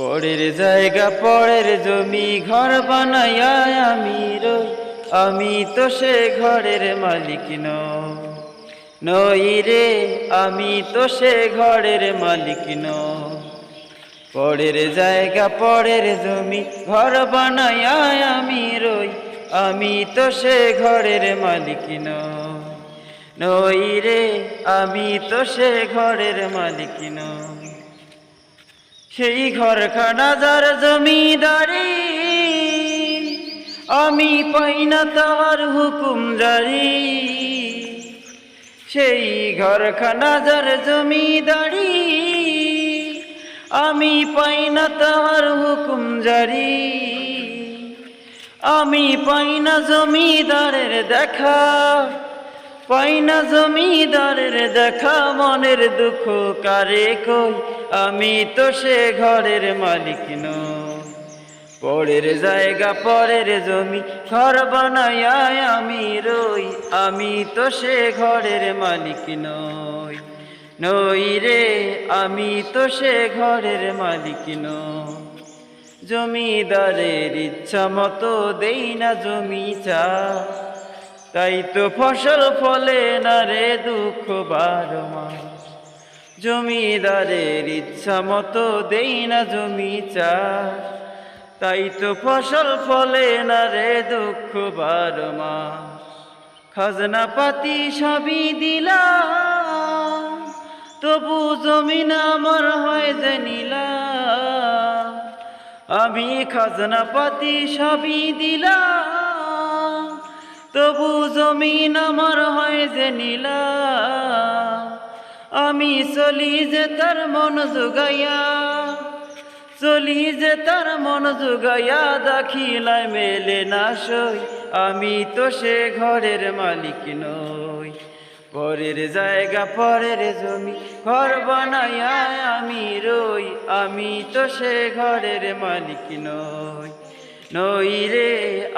পরের জায়গা পরের জমি ঘর বানাইয়া আমি রই, আমি তো সে ঘরের মালিক নই রে, আমি তো সে ঘরের মালিক নই। পরের জায়গা পরের জমি ঘর বানাইয়া আমি রই, আমি তো সে ঘরের মালিক নই রে, আমি তো সে ঘরের মালিক নই। সেই ঘরখানা যার জমিদারি, আমি পাই না তার হুকুম জারি। সেই ঘরখানা যার জমিদারি, আমি পাই না তার হুকুম জারি। আমি পাই না জমিদারের দেখা, পাই না জমিদারের দেখা, মনের দুঃখ কারে কই, আমি তো সে ঘরের মালিক নই। পরের জায়গা পরের জমি ঘর বানাইয়া আমি রই, আমি তো সে ঘরের মালিক নই রে, আমি তো সে ঘরের মালিক নই। জমিদারের ইচ্ছা মতো দেই না জমি চা, তাই তো ফসল ফলে না রে দুঃখ 12 মাস। জমিদারের ইচ্ছা মতো দেই না জমি চা, তাই তো ফসল ফলে না রে দুঃখ 12 মাস। খাজনা পাতি সবই দিলাম, তবু জমিন আমার হয় যে নিলাম। আমি খাজনা পাতি সবই দিলাম, তবু জমিন আমার হয় যে নিলাম। আমি চলি যে তার মন জোগাইয়া, চলি যে তার মন জোগাইয়া, দাখিলায় মেলে না সই, আমি তো সে ঘরের মালিক নই। পরের জায়গা পরের জমি ঘর বানাইয়া আমি রই, আমি তো সে ঘরের মালিক নই রে,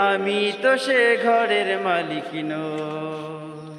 আমি তো সে ঘরের মালিক নই।